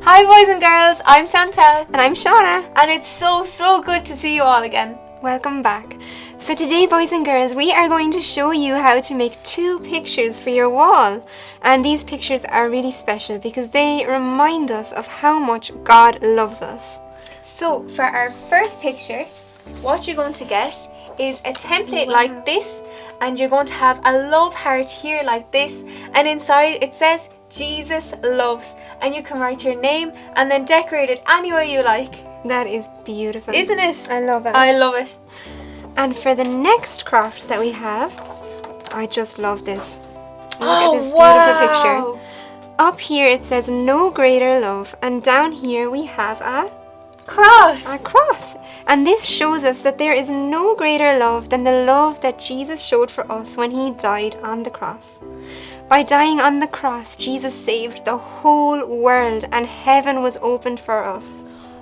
Hi boys and girls, I'm Chantelle. And I'm Shauna. And it's so good to see you all again. Welcome back. So today, boys and girls, we are going to show you how to make 2 pictures for your wall. And these pictures are really special because they remind us of how much God loves us. So for our first picture, what you're going to get is a template like this, and you're going to have a love heart here like this, and inside it says Jesus loves, and you can write your name and then decorate it any way you like. That is beautiful. Isn't it? I love it. I love it. And for the next craft that we have, I just love this. Look at this beautiful wow. picture. Up here it says no greater love, and down here we have a cross. And this shows us that there is no greater love than the love that Jesus showed for us when he died on the cross. By dying on the cross, Jesus saved the whole world and heaven was opened for us.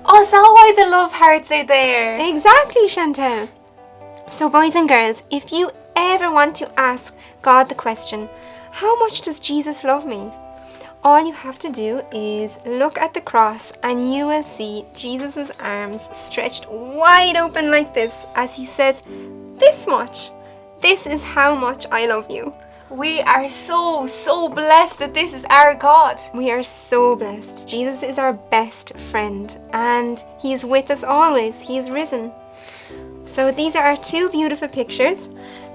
Oh, is that why the love hearts are there? Exactly, Chantelle. So boys and girls, if you ever want to ask God the question, how much does Jesus love me? All you have to do is look at the cross and you will see Jesus' arms stretched wide open like this as he says, this much. This is how much I love you. We are so blessed that this is our God. We are so blessed. Jesus is our best friend and he is with us always. He is risen. So these are our 2 beautiful pictures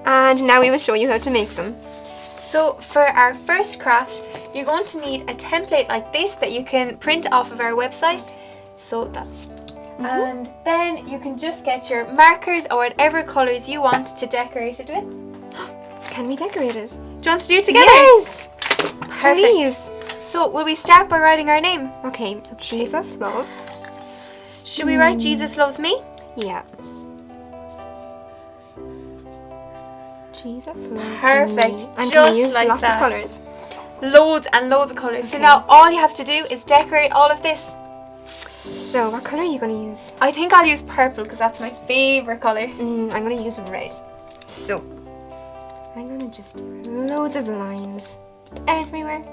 and now we will show you how to make them. So for our first craft, you're going to need a template like this that you can print off of our website. So that's and then you can just get your markers or whatever colours you want to decorate it with. Can we decorate it? Do you want to do it together? Yes! Perfect. Please. So will we start by writing our name? Okay, Jesus loves. Should we write Jesus loves me? Yeah. Jesus loves Perfect. me. And Just can we use like lots that. of colours? Loads and loads of colours. So Okay. now all you have to do is decorate all of this. So what colour are you going to use? I think I'll use purple because that's my favourite colour. I'm going to use red. So I'm going to just loads of lines everywhere,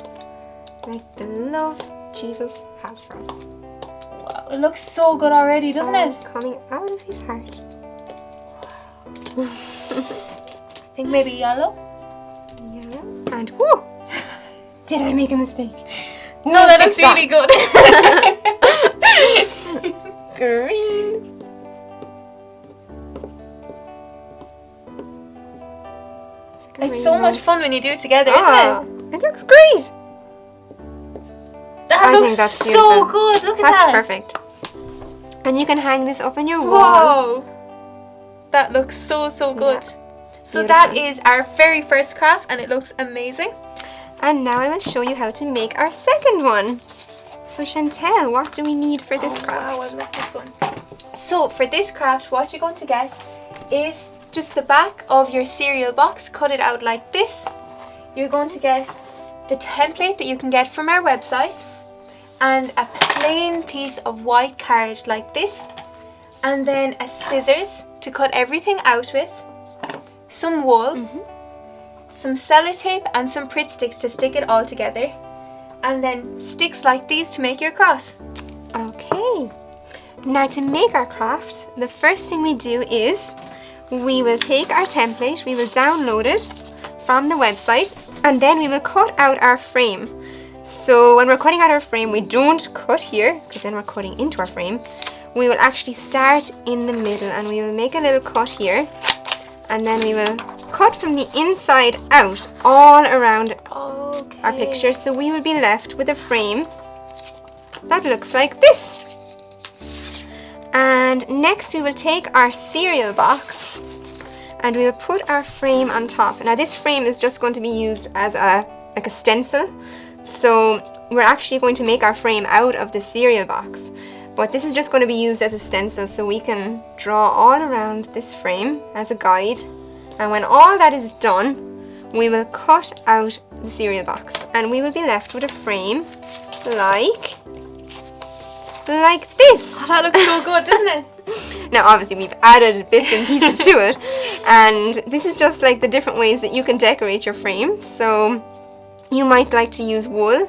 like the love Jesus has for us. Wow, it looks so good already, doesn't it? Coming out of his heart. I think maybe yellow. Yellow. And whoa! Did I make a mistake? No, that looks really good. Green. It's so much fun when you do it together, isn't it? It looks great. That I looks think that's so beautiful. good. Look at That's that. perfect. And you can hang this up on your wall. Whoa. That looks so good. Yeah. So Beautiful. that is our very first craft and it looks amazing. And now I will show you how to make our second one. So Chantelle, what do we need for this craft? Wow, I love this one. So for this craft, what you're going to get is just the back of your cereal box, cut it out like this. You're going to get the template that you can get from our website and a plain piece of white card like this, and then a scissors to cut everything out with, some wool, some sellotape and some Pritt sticks to stick it all together, and then sticks like these to make your cross. Okay. Now to make our craft, the first thing we do is we will take our template, we will download it from the website, and then we will cut out our frame. So when we're cutting out our frame, we don't cut here because then we're cutting into our frame. We will actually start in the middle and we will make a little cut here, and then we will cut from the inside out all around our picture. So we will be left with a frame that looks like this. And next we will take our cereal box and we will put our frame on top. Now this frame is just going to be used as a stencil. So we're actually going to make our frame out of the cereal box. But this is just going to be used as a stencil, so we can draw all around this frame as a guide. And when all that is done, we will cut out the cereal box and we will be left with a frame like this. Oh, that looks so good, doesn't it? Now obviously we've added bits and pieces to it, and this is just like the different ways that you can decorate your frame. So you might like to use wool.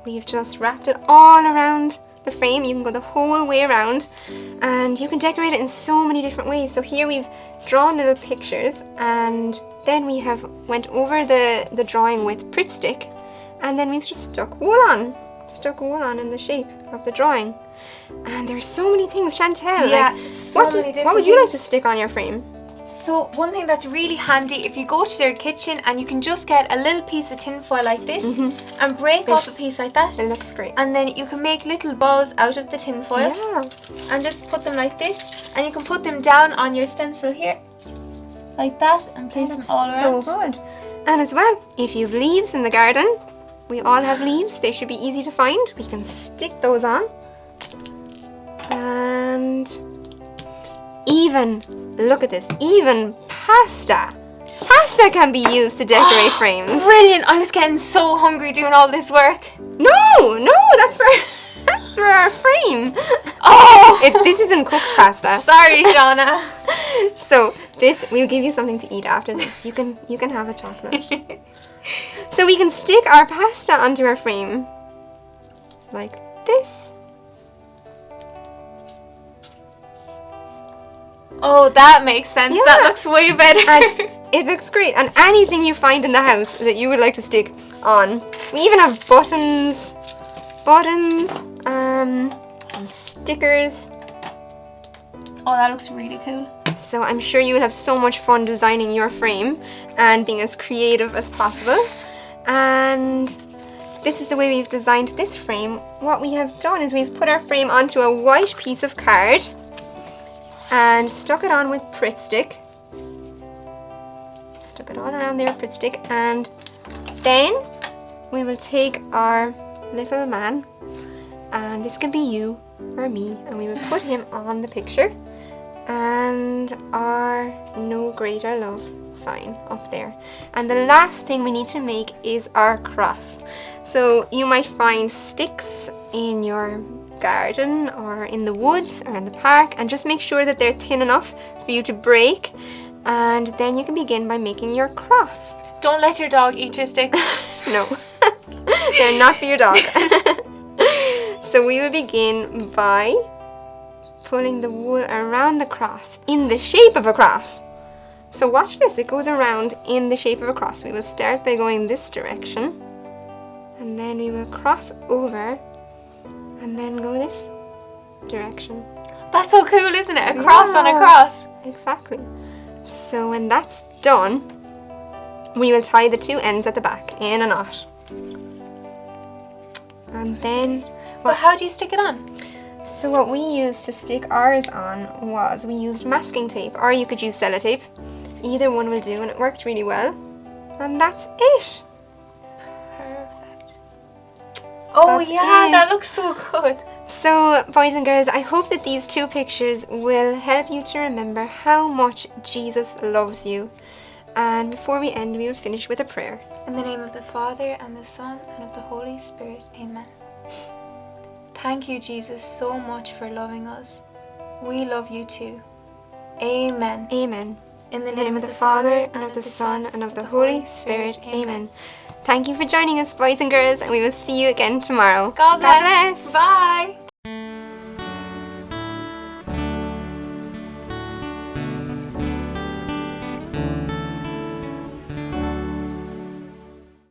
We've just wrapped it all around the frame. You can go the whole way around, and you can decorate it in so many different ways. So here we've drawn little pictures, and then we have went over the drawing with Pritt stick, and then we've just stuck wool on in the shape of the drawing. And there's so many things, Chantelle. Yeah, what would you like to stick on your frame? So one thing that's really handy, if you go to their kitchen and you can just get a little piece of tin foil like this and break off a piece like that. It looks great. And then you can make little balls out of the tin foil. Yeah. And just put them like this, and you can put them down on your stencil here like that and place them all around. So good. And as well, if you've leaves in the garden, we all have leaves, they should be easy to find. We can stick those on. And even, look at this, even pasta can be used to decorate frames. Brilliant! I was getting so hungry doing all this work. No, that's for our frame. Oh! This isn't cooked pasta. Sorry, Shauna. So we'll give you something to eat after this. You can have a chocolate. So we can stick our pasta onto our frame like this. Oh, that makes sense. Yeah. That looks way better. And it looks great. And anything you find in the house that you would like to stick on. We even have buttons, and stickers. Oh, that looks really cool. So I'm sure you will have so much fun designing your frame and being as creative as possible. And this is the way we've designed this frame. What we have done is we've put our frame onto a white piece of card and stuck it on with Pritt stick. Stuck it all around there with Pritt stick, and then we will take our little man, and this can be you or me, and we will put him on the picture, and our no greater love sign up there. And the last thing we need to make is our cross. So you might find sticks in your garden or in the woods or in the park, and just make sure that they're thin enough for you to break, and then you can begin by making your cross. Don't let your dog eat your sticks. No, they're not for your dog. So we will begin by pulling the wool around the cross in the shape of a cross. So watch this, it goes around in the shape of a cross. We will start by going this direction, and then we will cross over and then go this direction. That's so cool, isn't it? A cross on a cross. Exactly. So when that's done, we will tie the two ends at the back in a knot. And then... But how do you stick it on? So what we used to stick ours on was, we used masking tape, or you could use sellotape. Either one will do, and it worked really well. And that's it. Perfect. Oh That's yeah, it. that looks so good. So, boys and girls, I hope that these two pictures will help you to remember how much Jesus loves you. And before we end, we will finish with a prayer. In the name of the Father, and the Son, and of the Holy Spirit. Amen. Thank you, Jesus, so much for loving us. We love you too. Amen. Amen. In the name of the Father, and of the Son, and of the Holy Spirit. Amen. Thank you for joining us, boys and girls, and we will see you again tomorrow. God bless. Bye.